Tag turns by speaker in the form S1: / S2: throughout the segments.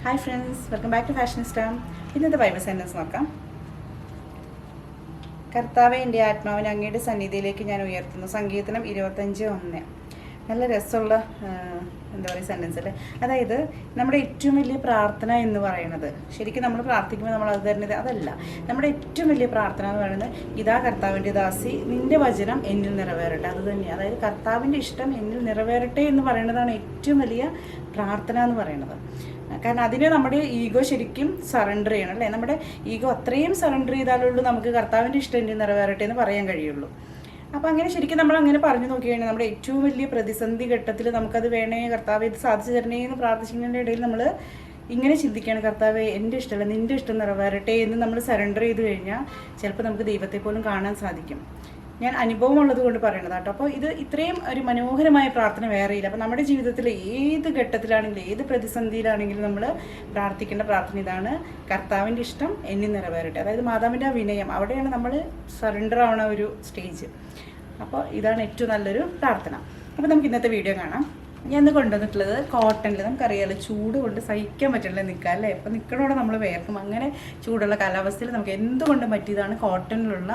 S1: Hi friends, welcome back to fashionista. ഇന്നത്തെ Bible sentence നോക്കാം. കർത്താവേ, എൻ്റെ ആത്മാവിനെ അങ്ങയുടെ സന്നിധിയിലേക്ക് ഞാൻ ഉയർത്തുന്നു. സങ്കീർത്തനം 25:1. നല്ല രസമുള്ള സെൻറ്റൻസ് അല്ലേ. അതായത് നമ്മുടെ ഏറ്റവും വലിയ പ്രാർത്ഥന എന്ന് പറയുന്നത്, ശരിക്കും നമ്മൾ പ്രാർത്ഥിക്കുമ്പോൾ നമ്മൾ അത് തരുന്നത് അതല്ല. നമ്മുടെ ഏറ്റവും വലിയ പ്രാർത്ഥന എന്ന് പറയുന്നത്, ഇതാ കർത്താവിൻ്റെ ദാസി, നിൻ്റെ വചനം എന്നിൽ നിറവേറട്ടെ. അത് തന്നെയാണ്. അതായത് കർത്താവിൻ്റെ ഇഷ്ടം എന്നിൽ നിറവേറട്ടെ എന്ന് പറയുന്നതാണ് ഏറ്റവും വലിയ പ്രാർത്ഥന എന്ന് പറയുന്നത്. കാരണം അതിന് നമ്മുടെ ഈഗോ ശരിക്കും സറണ്ടർ ചെയ്യണം അല്ലേ. നമ്മുടെ ഈഗോ അത്രയും സറണ്ടർ ചെയ്താലുള്ളൂ നമുക്ക് കർത്താവിൻ്റെ ഇഷ്ടം എന്നിൽ നിറവേറട്ടെ എന്ന് പറയാൻ കഴിയുള്ളൂ. അപ്പോൾ അങ്ങനെ ശരിക്കും നമ്മൾ അങ്ങനെ പറഞ്ഞു നോക്കി കഴിഞ്ഞാൽ നമ്മുടെ ഏറ്റവും വലിയ പ്രതിസന്ധി ഘട്ടത്തിൽ നമുക്കത് വേണേ, കർത്താവ് ഇത് സാധിച്ചു തരണേ എന്ന് പ്രാർത്ഥിക്കുന്നതിൻ്റെ ഇടയിൽ നമ്മൾ ഇങ്ങനെ ചിന്തിക്കുകയാണ്, കർത്താവ് എൻ്റെ ഇഷ്ടമല്ല നിൻ്റെ ഇഷ്ടം നിറവേറട്ടെ എന്ന് നമ്മൾ സറണ്ടർ ചെയ്ത് കഴിഞ്ഞാൽ ചിലപ്പോൾ നമുക്ക് ദൈവത്തെ പോലും കാണാൻ സാധിക്കും. ഞാൻ അനുഭവം ഉള്ളത് കൊണ്ട് പറയണത് കേട്ടോ. അപ്പോൾ ഇത് ഇത്രയും ഒരു മനോഹരമായ പ്രാർത്ഥന വേറെയില്ല. അപ്പോൾ നമ്മുടെ ജീവിതത്തിൽ ഏത് ഘട്ടത്തിലാണെങ്കിലും ഏത് പ്രതിസന്ധിയിലാണെങ്കിലും നമ്മൾ പ്രാർത്ഥിക്കേണ്ട പ്രാർത്ഥന ഇതാണ്, കർത്താവിൻ്റെ ഇഷ്ടം എന്നിൽ നിറവേറട്ടെ. അതായത് മാതാവിൻ്റെ ആ വിനയം, അവിടെയാണ് നമ്മൾ സറണ്ടർ ആവണ ഒരു സ്റ്റേജ്. അപ്പോൾ ഇതാണ് ഏറ്റവും നല്ലൊരു പ്രാർത്ഥന. അപ്പോൾ നമുക്ക് ഇന്നത്തെ വീഡിയോ കാണാം. ഞാൻ ഇന്ന് കൊണ്ടുവന്നിട്ടുള്ളത് കോട്ടണിൽ, നമുക്കറിയാമല്ലോ ചൂട് കൊണ്ട് സഹിക്കാൻ പറ്റില്ല നിൽക്കുക അല്ലേ. അപ്പോൾ നിൽക്കണോടെ നമ്മൾ വേർക്കും. അങ്ങനെ ചൂടുള്ള കാലാവസ്ഥയിൽ നമുക്ക് എന്തുകൊണ്ടും പറ്റിയതാണ് കോട്ടണിലുള്ള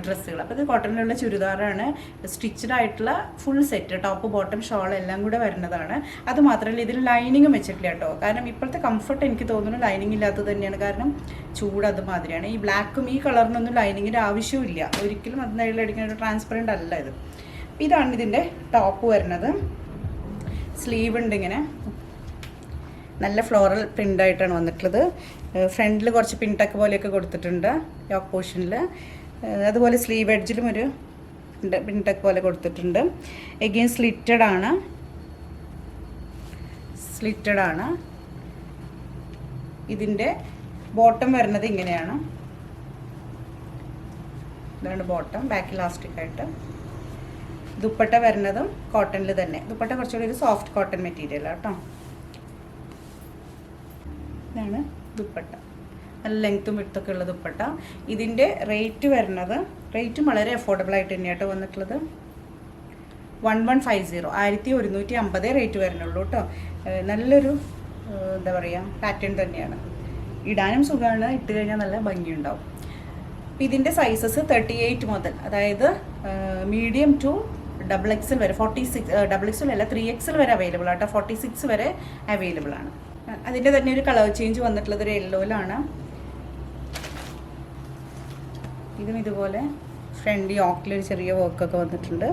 S1: ഡ്രസ്സുകൾ. അപ്പോൾ ഇത് കോട്ടണിലുള്ള ചുരിദാറാണ്, സ്റ്റിച്ചഡ് ആയിട്ടുള്ള full set, top bottom shawl എല്ലാം കൂടെ വരുന്നതാണ്. അത് മാത്രമല്ല ഇതിൽ ലൈനിങ്ങും വെച്ചിട്ടില്ല കേട്ടോ. കാരണം ഇപ്പോഴത്തെ കംഫർട്ട് എനിക്ക് തോന്നുന്നു ലൈനിങ് ഇല്ലാത്തത് തന്നെയാണ്. കാരണം ചൂട് അതുമാതിരിയാണ്. ഈ ബ്ലാക്കും ഈ കളറിനൊന്നും ലൈനിങ്ങിൻ്റെ ആവശ്യമില്ല ഒരിക്കലും. അത് നെഴിലടിക്കുന്ന ഒരു ട്രാൻസ്പെറൻ്റ് അല്ല ഇത്. ഇതാണ് ഇതിൻ്റെ ടോപ്പ് വരുന്നത്. സ്ലീവ് ഉണ്ട്, ഇങ്ങനെ നല്ല ഫ്ലോറൽ പ്രിൻ്റായിട്ടാണ് വന്നിട്ടുള്ളത്. ഫ്രണ്ടിൽ കുറച്ച് പിൻടക്ക് പോലെയൊക്കെ കൊടുത്തിട്ടുണ്ട് യോക്ക് പോർഷനിൽ. അതുപോലെ സ്ലീവ് എഡ്ജിലും ഒരു പിൻടക്ക് പോലെ കൊടുത്തിട്ടുണ്ട്. എഗെയിൻ സ്ലിറ്റഡ് ആണ്. ഇതിൻ്റെ ബോട്ടം വരുന്നത് ഇങ്ങനെയാണ്. ഇതാണ് ബോട്ടം, ബാക്ക് ഇലാസ്റ്റിക് ആയിട്ട്. ദുപ്പട്ട വരുന്നതും കോട്ടണിൽ തന്നെ. ദുപ്പട്ട കുറച്ചുകൂടി ഒരു സോഫ്റ്റ് കോട്ടൺ മെറ്റീരിയൽ കേട്ടോ. ഇതാണ് ദുപ്പട്ട, നല്ല ലെങ്ത്തും വിട്തൊക്കെ ഉള്ള ദുപ്പട്ട. ഇതിൻ്റെ റേറ്റ് വരുന്നത്, റേറ്റും വളരെ അഫോർഡബിൾ ആയിട്ട് തന്നെയാട്ടോ വന്നിട്ടുള്ളത്. 1150, 1150 റേറ്റ് വരുന്നുള്ളൂ കേട്ടോ. നല്ലൊരു എന്താ പറയുക പാറ്റേൺ തന്നെയാണ്. ഇടാനും സുഖമാണ്, ഇട്ട് കഴിഞ്ഞാൽ നല്ല ഭംഗിയുണ്ടാവും. ഇതിൻ്റെ സൈസസ് 38 മുതൽ, അതായത് മീഡിയം ടു XXL വരെ, 46 XXL അല്ല 3XL വരെ അവൈലബിൾ ആട്ടോ. 46 വരെ അവൈലബിൾ ആണ്. അതിൻ്റെ തന്നെ ഒരു കളർ ചേഞ്ച് വന്നിട്ടുള്ളത് ഒരു യെല്ലോയിലാണ്. ഇതും ഇതുപോലെ ഫ്രണ്ട് യോക്കിലൊരു ചെറിയ വർക്കൊക്കെ വന്നിട്ടുണ്ട്.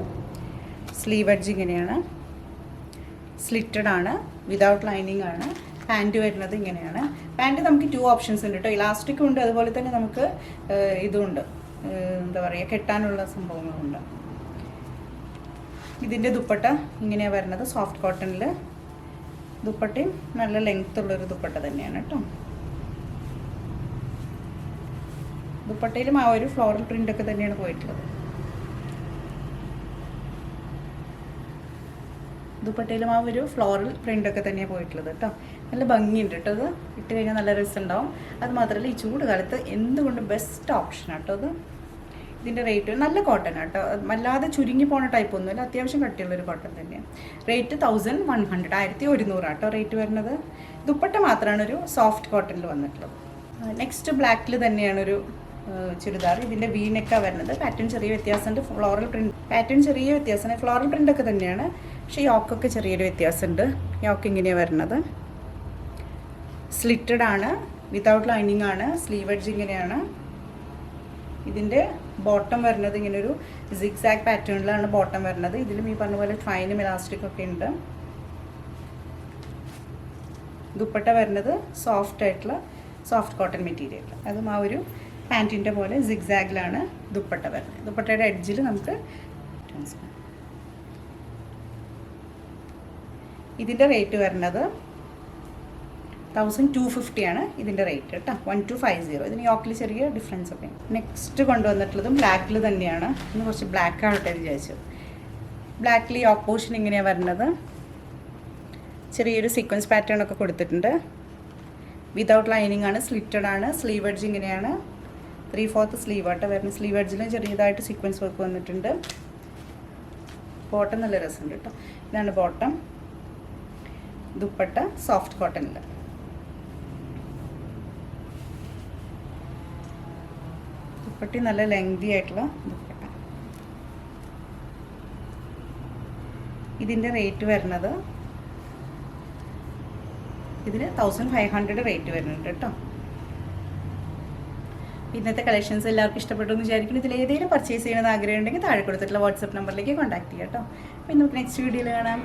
S1: സ്ലീവ് എഡ്ജ് ഇങ്ങനെയാണ്, സ്ലിറ്റഡ് ആണ്, വിതൗട്ട് ലൈനിങ് ആണ്. പാൻറ്റ് വരുന്നത് ഇങ്ങനെയാണ്. പാൻറ്റ് നമുക്ക് 2 ഓപ്ഷൻസ് ഉണ്ട് കേട്ടോ. ഇലാസ്റ്റിക്കും ഉണ്ട്, അതുപോലെ തന്നെ നമുക്ക് ഇതുമുണ്ട്, എന്താ പറയുക, കെട്ടാനുള്ള സംഭവങ്ങളുണ്ട്. ഇതിൻ്റെ ദുപ്പട്ട ഇങ്ങനെയാണ് വരുന്നത്, സോഫ്റ്റ് കോട്ടണിൽ. ദുപ്പട്ടയും നല്ല ലെങ്ത് ഉള്ളൊരു ദുപ്പട്ട തന്നെയാണ് കേട്ടോ. ദുപ്പട്ടയിലും ആ ഒരു ഫ്ലോറൽ പ്രിൻ്റൊക്കെ തന്നെയാണ് പോയിട്ടുള്ളത്. ദുപ്പട്ടയിലും ആ ഒരു ഫ്ലോറൽ പ്രിൻ്റൊക്കെ തന്നെയാണ് പോയിട്ടുള്ളത് കേട്ടോ. നല്ല ഭംഗിയുണ്ട് കേട്ടോ. അത് ഇട്ട് കഴിഞ്ഞാൽ നല്ല രസമുണ്ടാവും. അത് മാത്രമല്ല ഈ ചൂട് കാലത്ത് എന്തുകൊണ്ട് ബെസ്റ്റ് ഓപ്ഷനാണ് കേട്ടോ അത്. ഇതിൻ്റെ റേറ്റ് നല്ല കോട്ടൺ കേട്ടോ, വല്ലാതെ ചുരുങ്ങി പോണ ടൈപ്പ് ഒന്നുമില്ല, അത്യാവശ്യം കട്ടിയുള്ളൊരു കോട്ടൺ തന്നെയാണ്. റേറ്റ് 1100, 1100 ആട്ടോ റേറ്റ് വരുന്നത്. ദുപ്പട്ട മാത്രമാണ് ഒരു സോഫ്റ്റ് കോട്ടണിൽ വന്നിട്ടുള്ളത്. നെക്സ്റ്റ് ബ്ലാക്കിൽ തന്നെയാണൊരു ചുരിദാർ. ഇതിൻ്റെ വീനെക്കാണ് വരുന്നത്. പാറ്റേൺ ചെറിയ വ്യത്യാസമുണ്ട്. ഫ്ലോറൽ പ്രിൻറ്റ് പാറ്റേൺ ചെറിയ വ്യത്യാസമാണ്. ഫ്ലോറൽ പ്രിൻ്റൊക്കെ തന്നെയാണ്, പക്ഷേ യോക്കൊക്കെ ചെറിയൊരു വ്യത്യാസമുണ്ട്. യോക്ക് ഇങ്ങനെയാണ് വരുന്നത്. സ്ലിറ്റഡ് ആണ്, വിതൗട്ട് ലൈനിങ് ആണ്. സ്ലീവ് എഡ്ജ് ഇങ്ങനെയാണ്. ഇതിൻ്റെ ബോട്ടം വരുന്നത് ഇങ്ങനെ ഒരു സിഗ്സാഗ് പാറ്റേണിലാണ് ബോട്ടം വരുന്നത്. ഇതിലും ഈ പറഞ്ഞ പോലെ ട്രൈനും ഇലാസ്റ്റിക്കും ഒക്കെ ഉണ്ട്. ദുപ്പട്ട വരുന്നത് സോഫ്റ്റ് ആയിട്ടുള്ള സോഫ്റ്റ് കോട്ടൺ മെറ്റീരിയൽ. അതും ആ ഒരു പാൻറ്റിൻ്റെ പോലെ സിഗ്സാഗിലാണ് ദുപ്പട്ട വരുന്നത്. ദുപ്പട്ടയുടെ എഡ്ജിൽ നമുക്ക് ഇതിൻ്റെ റേറ്റ് വരുന്നത് 1250 ആണ് ഇതിൻ്റെ റേറ്റ് കേട്ടോ. 1250. ഇതിന് യോക്കിൽ ചെറിയ ഡിഫറൻസ് ഒക്കെ. നെക്സ്റ്റ് കൊണ്ടുവന്നിട്ടുള്ളതും ബ്ലാക്കിൽ തന്നെയാണ്. ഇന്ന് കുറച്ച് ബ്ലാക്ക് ആവട്ടെ വിചാരിച്ചു. ബ്ലാക്കിൽ യോക്ക് പോർഷൻ ഇങ്ങനെയാണ് വരുന്നത്. ചെറിയൊരു സീക്വൻസ് പാറ്റേൺ ഒക്കെ കൊടുത്തിട്ടുണ്ട്. വിതൗട്ട് ലൈനിങ് ആണ്, സ്ലിറ്റഡ് ആണ്. സ്ലീവ് എഡ്ജ് ഇങ്ങനെയാണ്. 3/4 സ്ലീവ് ആട്ടോ വരുന്നത്. സ്ലീവ് എഡ്ജിലും ചെറിയതായിട്ട് സീക്വൻസ് വർക്ക് വന്നിട്ടുണ്ട്. ബോട്ടം നല്ല രസമുണ്ട് കേട്ടോ. ഇതാണ് ബോട്ടം. ദുപ്പട്ട സോഫ്റ്റ് കോട്ടണിൽ. പട്ടി നല്ല ലെങ്തി ആയിട്ടുള്ള ദുപ്പട്ട. ഇതിൻ്റെ റേറ്റ് വരുന്നത് ഇതിന് 1500 റേറ്റ് വരുന്നുണ്ട് കേട്ടോ. ഇന്നത്തെ കളക്ഷൻസ് എല്ലാവർക്കും ഇഷ്ടപ്പെട്ടു എന്ന് വിചാരിക്കുന്നു. ഇതിൽ ഏതെങ്കിലും പർച്ചേസ് ചെയ്യണമെന്ന് ആഗ്രഹം ഉണ്ടെങ്കിൽ താഴെ കൊടുത്തിട്ടുള്ള വാട്സപ്പ് നമ്പറിലേക്ക് കോൺടാക്ട് ചെയ്യാം കേട്ടോ. അപ്പോൾ നമുക്ക് നെക്സ്റ്റ് വീഡിയോയിൽ കാണാം.